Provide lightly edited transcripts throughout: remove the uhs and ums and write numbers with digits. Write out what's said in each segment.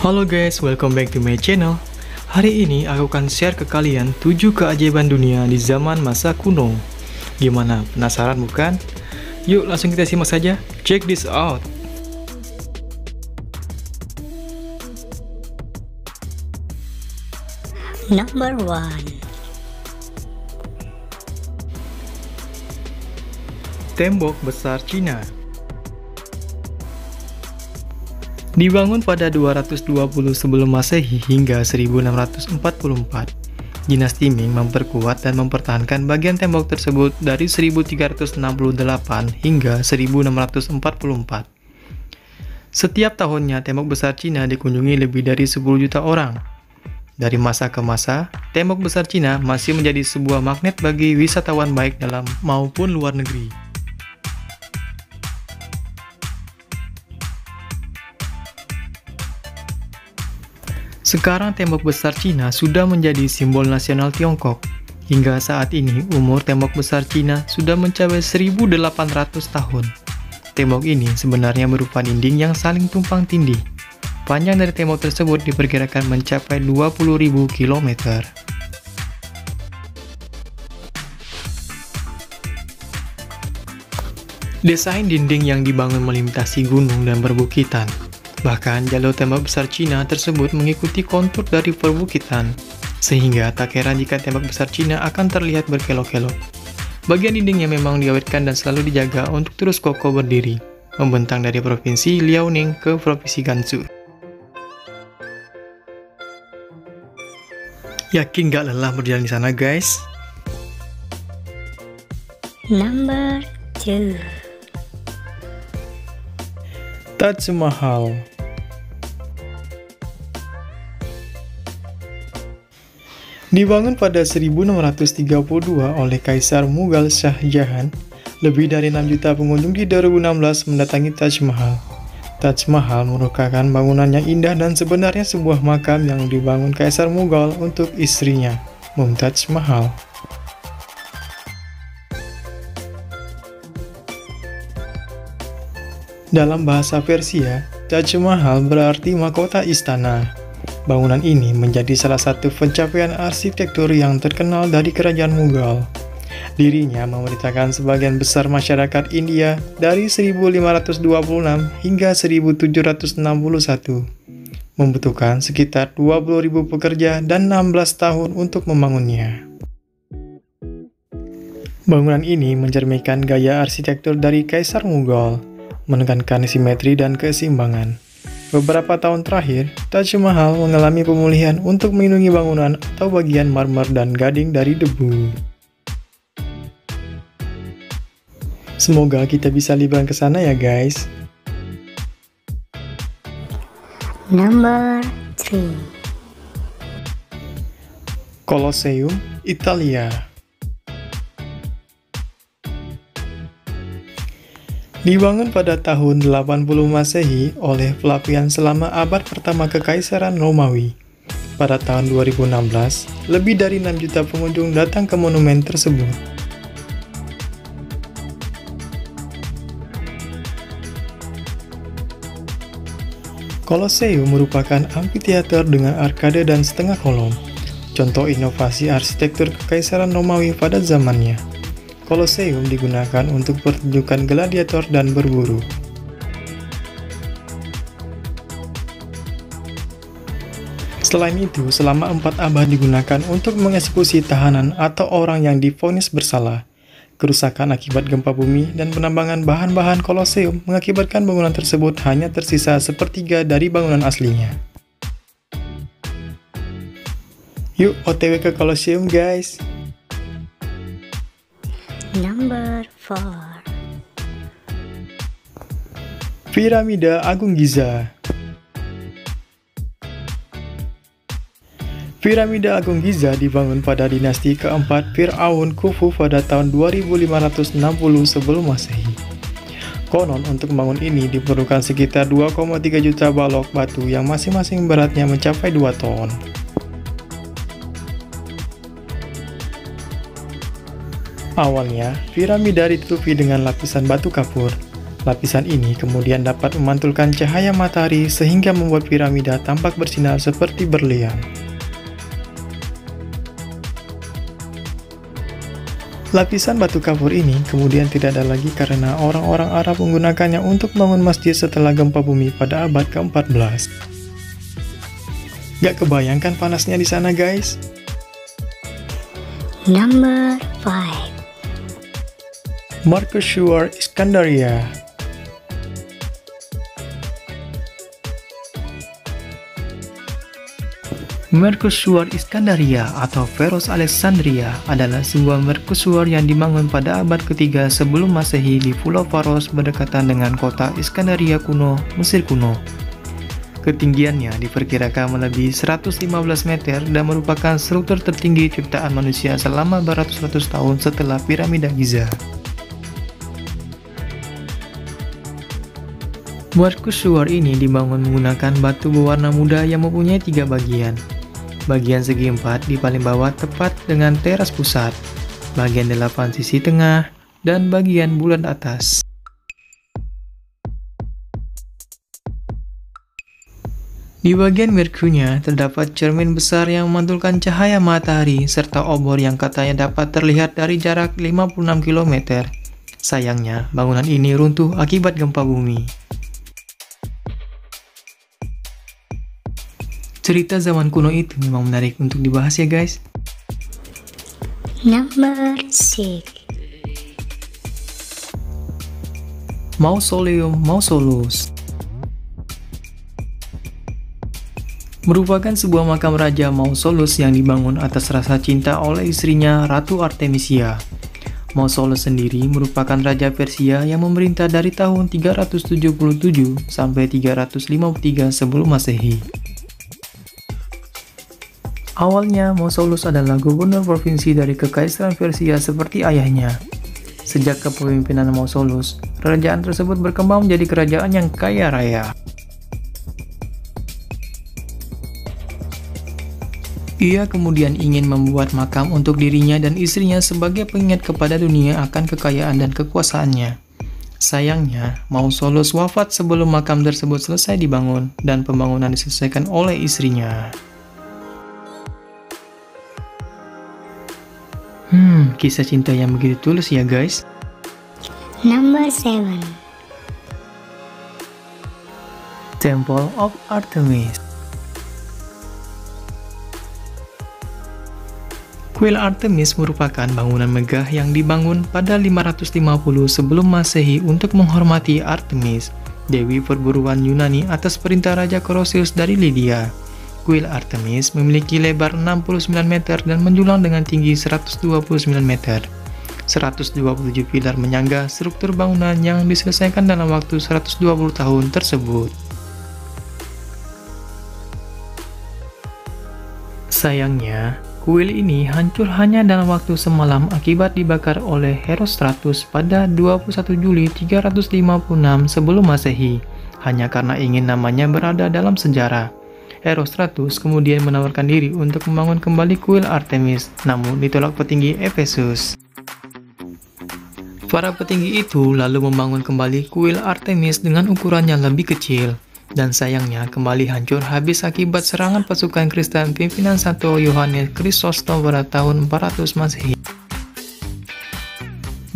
Halo guys, welcome back to my channel. Hari ini aku akan share ke kalian 7 keajaiban dunia di zaman masa kuno. Gimana, penasaran bukan? Yuk langsung kita simak saja. Check this out. Number 1. Tembok besar Cina. Dibangun pada 220 sebelum Masehi hingga 1644, dinasti Ming memperkuat dan mempertahankan bagian tembok tersebut dari 1368 hingga 1644. Setiap tahunnya tembok besar Cina dikunjungi lebih dari 10 juta orang. Dari masa ke masa, tembok besar Cina masih menjadi sebuah magnet bagi wisatawan baik dalam maupun luar negeri. Sekarang tembok besar Cina sudah menjadi simbol nasional Tiongkok. Hingga saat ini, umur tembok besar Cina sudah mencapai 1800 tahun. Tembok ini sebenarnya berupa dinding yang saling tumpang tindih. Panjang dari tembok tersebut diperkirakan mencapai 20.000 km. Desain dinding yang dibangun melintasi gunung dan perbukitan. Bahkan jalur tembok besar Cina tersebut mengikuti kontur dari perbukitan, sehingga tak heran jika tembok besar Cina akan terlihat berkelok-kelok. Bagian dindingnya memang diawetkan dan selalu dijaga untuk terus kokoh berdiri, membentang dari provinsi Liaoning ke provinsi Gansu. Yakin gak lelah berjalan di sana, guys? Number 2. Taj Mahal. Dibangun pada 1632 oleh Kaisar Mughal Shah Jahan, lebih dari 6 juta pengunjung di 2016 mendatangi Taj Mahal. Taj Mahal merupakan bangunan yang indah dan sebenarnya sebuah makam yang dibangun Kaisar Mughal untuk istrinya, Mumtaz Mahal. Dalam bahasa Persia, Taj Mahal berarti mahkota istana. Bangunan ini menjadi salah satu pencapaian arsitektur yang terkenal dari kerajaan Mughal. Dirinya memerintahkan sebagian besar masyarakat India dari 1526 hingga 1761, membutuhkan sekitar 20.000 pekerja dan 16 tahun untuk membangunnya. Bangunan ini mencerminkan gaya arsitektur dari Kaisar Mughal, menekankan simetri dan keseimbangan. Beberapa tahun terakhir, Taj Mahal mengalami pemulihan untuk melindungi bangunan atau bagian marmer dan gading dari debu. Semoga kita bisa liburan ke sana ya guys. Number 3. Colosseum, Italia. Dibangun pada tahun 80 Masehi oleh Flavian selama abad pertama Kekaisaran Romawi. Pada tahun 2016, lebih dari 6 juta pengunjung datang ke monumen tersebut. Colosseum merupakan amfiteater dengan arkade dan setengah kolom, contoh inovasi arsitektur Kekaisaran Romawi pada zamannya. Colosseum digunakan untuk pertunjukan gladiator dan berburu. Selain itu, selama 4 abad digunakan untuk mengeksekusi tahanan atau orang yang divonis bersalah. Kerusakan akibat gempa bumi dan penambangan bahan-bahan Colosseum mengakibatkan bangunan tersebut hanya tersisa sepertiga dari bangunan aslinya. Yuk OTW ke Colosseum guys! Number 4. Piramida Agung Giza. Piramida Agung Giza dibangun pada dinasti keempat Fir'aun Khufu pada tahun 2560 sebelum Masehi. Konon untuk membangun ini diperlukan sekitar 2,3 juta balok batu yang masing-masing beratnya mencapai 2 ton. Awalnya, piramida ditutupi dengan lapisan batu kapur. Lapisan ini kemudian dapat memantulkan cahaya matahari sehingga membuat piramida tampak bersinar seperti berlian. Lapisan batu kapur ini kemudian tidak ada lagi karena orang-orang Arab menggunakannya untuk bangun masjid setelah gempa bumi pada abad ke-14. Gak kebayangkan panasnya di sana, guys? Number 5. Mercusuar Iskandaria. Mercusuar Iskandaria atau Pharos Alexandria adalah sebuah mercusuar yang dibangun pada abad ketiga sebelum Masehi di Pulau Pharos berdekatan dengan kota Iskandaria kuno, Mesir kuno. Ketinggiannya diperkirakan melebihi 115 meter dan merupakan struktur tertinggi ciptaan manusia selama beratus-ratus tahun setelah piramida Giza. Mercusuar ini dibangun menggunakan batu berwarna muda yang mempunyai 3 bagian. Bagian segi 4 di paling bawah tepat dengan teras pusat, bagian 8 sisi tengah, dan bagian bulat atas. Di bagian merkunya terdapat cermin besar yang memantulkan cahaya matahari serta obor yang katanya dapat terlihat dari jarak 56 km. Sayangnya, bangunan ini runtuh akibat gempa bumi. Cerita zaman kuno itu memang menarik untuk dibahas ya guys. Number 6. Mausoleum Mausolus merupakan sebuah makam Raja Mausolus yang dibangun atas rasa cinta oleh istrinya Ratu Artemisia. Mausolus sendiri merupakan Raja Persia yang memerintah dari tahun 377 sampai 353 sebelum Masehi. Awalnya, Mausolus adalah gubernur provinsi dari Kekaisaran Persia seperti ayahnya. Sejak kepemimpinan Mausolus, kerajaan tersebut berkembang menjadi kerajaan yang kaya raya. Ia kemudian ingin membuat makam untuk dirinya dan istrinya sebagai pengingat kepada dunia akan kekayaan dan kekuasaannya. Sayangnya, Mausolus wafat sebelum makam tersebut selesai dibangun dan pembangunan diselesaikan oleh istrinya. Kisah cinta yang begitu tulus ya guys. Number 7. Temple of Artemis. Kuil Artemis merupakan bangunan megah yang dibangun pada 550 sebelum Masehi untuk menghormati Artemis, dewi perburuan Yunani atas perintah Raja Croesus dari Lydia. Kuil Artemis memiliki lebar 69 meter dan menjulang dengan tinggi 129 meter. 127 pilar menyangga struktur bangunan yang diselesaikan dalam waktu 120 tahun tersebut. Sayangnya, kuil ini hancur hanya dalam waktu semalam akibat dibakar oleh Herostratus pada 21 Juli 356 sebelum Masehi, hanya karena ingin namanya berada dalam sejarah. Herostratus kemudian menawarkan diri untuk membangun kembali kuil Artemis, namun ditolak petinggi Efesus. Para petinggi itu lalu membangun kembali kuil Artemis dengan ukuran yang lebih kecil, dan sayangnya kembali hancur habis akibat serangan pasukan Kristen pimpinan Santo Yohanes Chrysostom pada tahun 400 Masehi.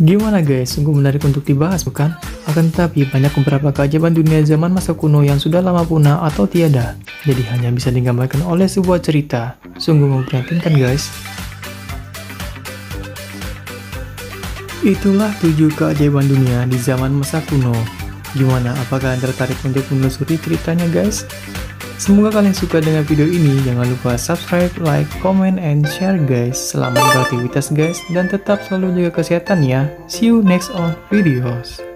Gimana guys, sungguh menarik untuk dibahas bukan? Akan tetapi banyak beberapa keajaiban dunia zaman masa kuno yang sudah lama punah atau tiada, jadi hanya bisa digambarkan oleh sebuah cerita. Sungguh memprihatinkan guys. Itulah 7 keajaiban dunia di zaman masa kuno. Gimana, apakah kalian tertarik untuk menelusuri ceritanya guys? Semoga kalian suka dengan video ini. Jangan lupa subscribe, like, comment, and share guys. Selamat beraktivitas guys, dan tetap selalu jaga kesehatan ya. See you next on videos.